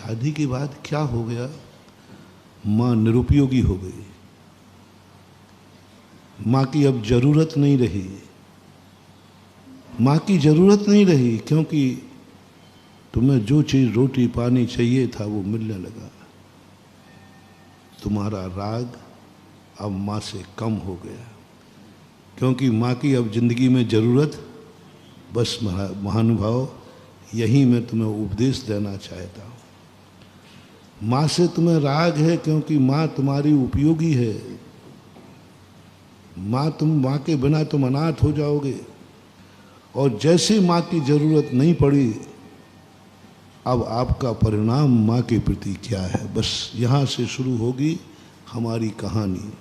शादी के बाद क्या हो गया, माँ निरुपयोगी हो गई। माँ की अब जरूरत नहीं रही, माँ की जरूरत नहीं रही, क्योंकि तुम्हें जो चीज़ रोटी पानी चाहिए था वो मिलने लगा। तुम्हारा राग अब माँ से कम हो गया, क्योंकि माँ की अब जिंदगी में ज़रूरत, बस महानुभाव यही मैं तुम्हें उपदेश देना चाहता हूँ। माँ से तुम्हें राग है क्योंकि माँ तुम्हारी उपयोगी है। माँ के बिना तुम अनाथ हो जाओगे। और जैसे माँ की ज़रूरत नहीं पड़ी, अब आपका परिणाम माँ के प्रति क्या है, बस यहाँ से शुरू होगी हमारी कहानी।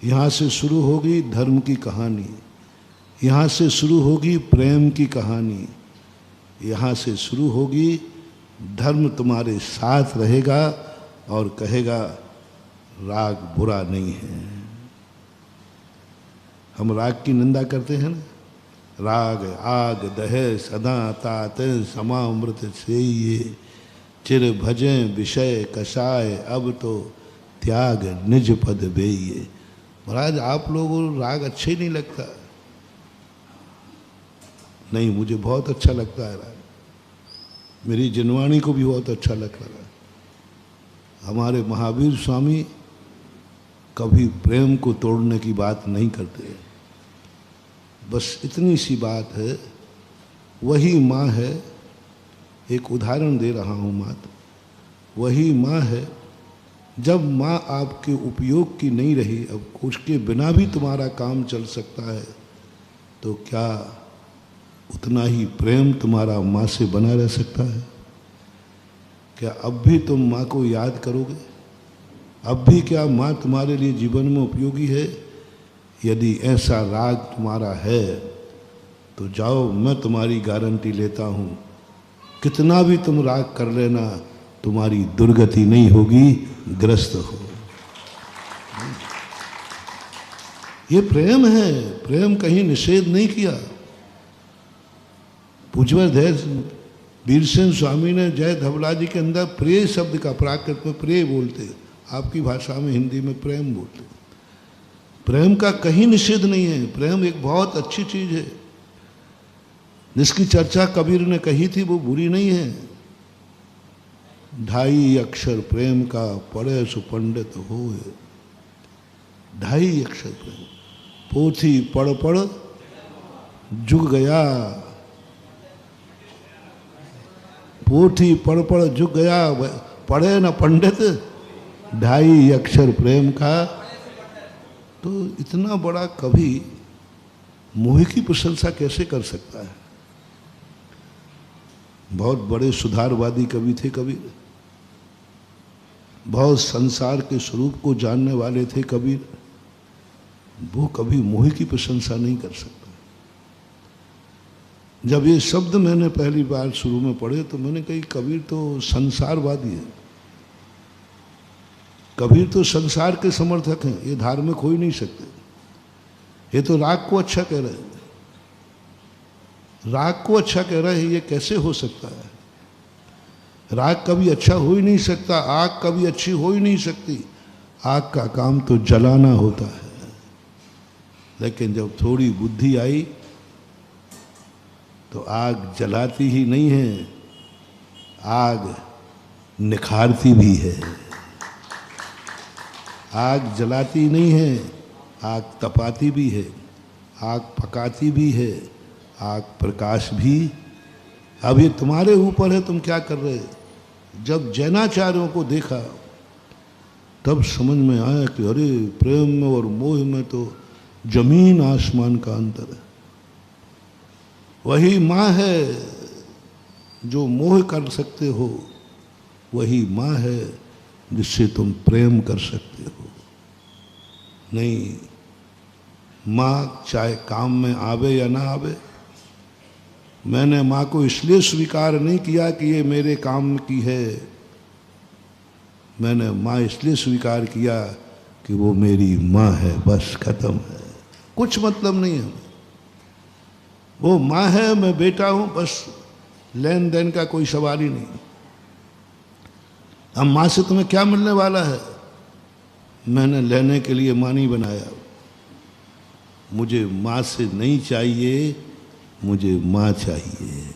यहाँ से शुरू होगी धर्म की कहानी, यहाँ से शुरू होगी प्रेम की कहानी, यहाँ से शुरू होगी धर्म तुम्हारे साथ रहेगा और कहेगा राग बुरा नहीं है। हम राग की निंदा करते हैं ना, राग आग दहे सदा तात समामृत से ये चिर भजें विषय कषाय अब तो त्याग निज पद बेये। महाराज आप लोगों को राग अच्छा ही नहीं लगता? नहीं, मुझे बहुत अच्छा लगता है राग। मेरी जिनवाणी को भी बहुत अच्छा लग रहा है। हमारे महावीर स्वामी कभी प्रेम को तोड़ने की बात नहीं करते। बस इतनी सी बात है, वही माँ है, एक उदाहरण दे रहा हूँ मात्र, वही माँ है। जब माँ आपके उपयोग की नहीं रही, अब उसके बिना भी तुम्हारा काम चल सकता है, तो क्या उतना ही प्रेम तुम्हारा माँ से बना रह सकता है? क्या अब भी तुम माँ को याद करोगे? अब भी क्या माँ तुम्हारे लिए जीवन में उपयोगी है? यदि ऐसा राग तुम्हारा है तो जाओ, मैं तुम्हारी गारंटी लेता हूँ, कितना भी तुम राग कर लेना, तुम्हारी दुर्गति नहीं होगी, ग्रस्त हो। ये प्रेम है, प्रेम कहीं निषेध नहीं किया। पूज्यवर वीरसेन स्वामी ने जय धवला जी के अंदर प्रेय शब्द का, प्राकृत में प्रेय बोलते, आपकी भाषा में हिंदी में प्रेम बोलते। प्रेम का कहीं निषेध नहीं है। प्रेम एक बहुत अच्छी चीज है, जिसकी चर्चा कबीर ने कही थी, वो बुरी नहीं है। 2.5 अक्षर प्रेम का पढ़े सुपंडित होए। 2.5 अक्षर प्रेम, पोथी पढ़ पढ़ जुग गया, पोथी पढ़ पढ़ जुग गया, पढ़े न पंडित 2.5 अक्षर प्रेम का। तो इतना बड़ा कवि मोह की प्रशंसा कैसे कर सकता है? बहुत बड़े सुधारवादी कवि थे कबीर, बहुत संसार के स्वरूप को जानने वाले थे कबीर। वो कभी मोह की प्रशंसा नहीं कर सकता। जब ये शब्द मैंने पहली बार शुरू में पढ़े तो मैंने कही कबीर तो संसारवादी है, कबीर तो संसार के समर्थक हैं, ये धार्मिक हो ही नहीं सकते। ये तो राग को अच्छा कह रहे हैं, राग को अच्छा कह रहे हैं, ये कैसे हो सकता है? राग कभी अच्छा हो ही नहीं सकता, आग कभी अच्छी हो ही नहीं सकती। आग का काम तो जलाना होता है। लेकिन जब थोड़ी बुद्धि आई तो आग जलाती ही नहीं है, आग निखारती भी है। आग जलाती नहीं है, आग तपाती भी है, आग पकाती भी है, आग प्रकाश भी। अब ये तुम्हारे ऊपर है, तुम क्या कर रहे। जब जैनाचार्यों को देखा तब समझ में आया कि अरे प्रेम में और मोह में तो जमीन आसमान का अंतर है। वही माँ है जो मोह कर सकते हो, वही माँ है जिससे तुम प्रेम कर सकते हो। नहीं, माँ चाहे काम में आवे या ना आवे, मैंने माँ को इसलिए स्वीकार नहीं किया कि ये मेरे काम की है, मैंने माँ इसलिए स्वीकार किया कि वो मेरी माँ है, बस खत्म है, कुछ मतलब नहीं है। वो माँ है, मैं बेटा हूँ, बस लेन देन का कोई सवाल ही नहीं। अब माँ से तुम्हें क्या मिलने वाला है? मैंने लेने के लिए माँ नहीं बनाया, मुझे माँ से नहीं चाहिए, मुझे माँ चाहिए।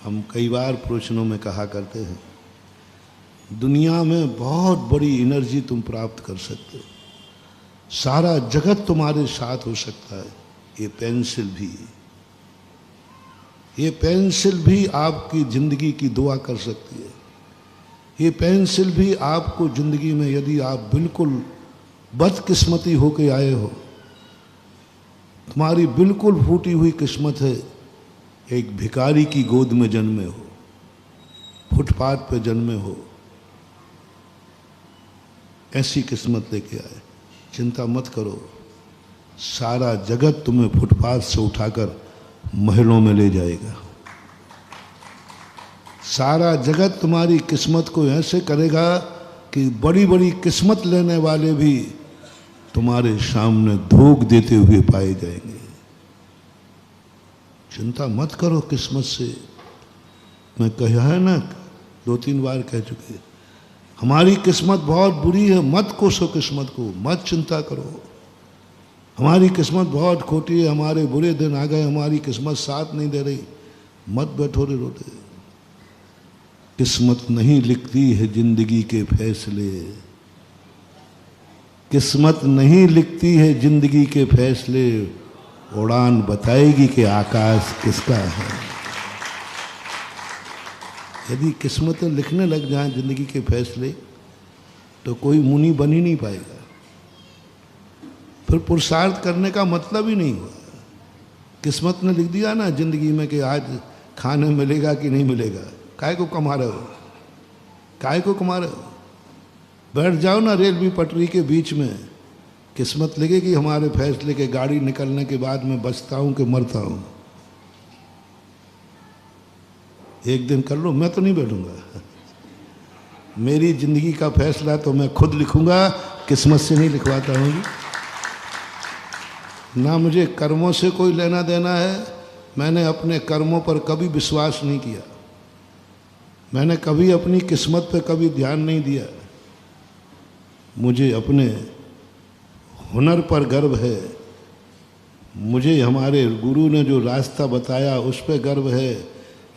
हम कई बार प्रवचनों में कहा करते हैं, दुनिया में बहुत बड़ी एनर्जी तुम प्राप्त कर सकते हो, सारा जगत तुम्हारे साथ हो सकता है, ये पेंसिल भी, ये पेंसिल भी आपकी जिंदगी की दुआ कर सकती है। ये पेंसिल भी आपको जिंदगी में, यदि आप बिल्कुल बदकिस्मती होके आए हो, तुम्हारी बिल्कुल फूटी हुई किस्मत है, एक भिखारी की गोद में जन्मे हो, फुटपाथ पे जन्मे हो, ऐसी किस्मत लेके आए, चिंता मत करो, सारा जगत तुम्हें फुटपाथ से उठाकर महलों में ले जाएगा। सारा जगत तुम्हारी किस्मत को ऐसे करेगा कि बड़ी बड़ी किस्मत लेने वाले भी तुम्हारे सामने धोख देते हुए पाए जाएंगे। चिंता मत करो किस्मत से। मैं कहा है ना, 2-3 बार कह चुके, हमारी किस्मत बहुत बुरी है, मत कोसो किस्मत को, मत चिंता करो। हमारी किस्मत बहुत खोटी है, हमारे बुरे दिन आ गए, हमारी किस्मत साथ नहीं दे रही, मत बैठो रे रोते। किस्मत नहीं लिखती है जिंदगी के फैसले, किस्मत नहीं लिखती है जिंदगी के फैसले, उड़ान बताएगी कि आकाश किसका है। यदि किस्मतें लिखने लग जाएं जिंदगी के फैसले, तो कोई मुनि बन ही नहीं पाएगा, फिर पुरुषार्थ करने का मतलब ही नहीं हुआ। किस्मत ने लिख दिया ना जिंदगी में कि आज खाने मिलेगा कि नहीं मिलेगा, काय को कमा रहे हो, काय को कमा रहे हो? बैठ जाओ ना रेलवे पटरी के बीच में, किस्मत लिखेगी हमारे फैसले के, गाड़ी निकलने के बाद मैं बचता हूँ कि मरता हूँ। एक दिन कर लो, मैं तो नहीं बैठूंगा। मेरी जिंदगी का फैसला तो मैं खुद लिखूंगा, किस्मत से नहीं लिखवाता हूँ। ना मुझे कर्मों से कोई लेना देना है, मैंने अपने कर्मों पर कभी विश्वास नहीं किया, मैंने कभी अपनी किस्मत पे कभी ध्यान नहीं दिया। मुझे अपने हुनर पर गर्व है, मुझे हमारे गुरु ने जो रास्ता बताया उस पर गर्व है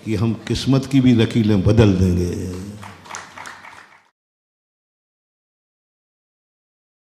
कि हम किस्मत की भी लकीरें बदल देंगे।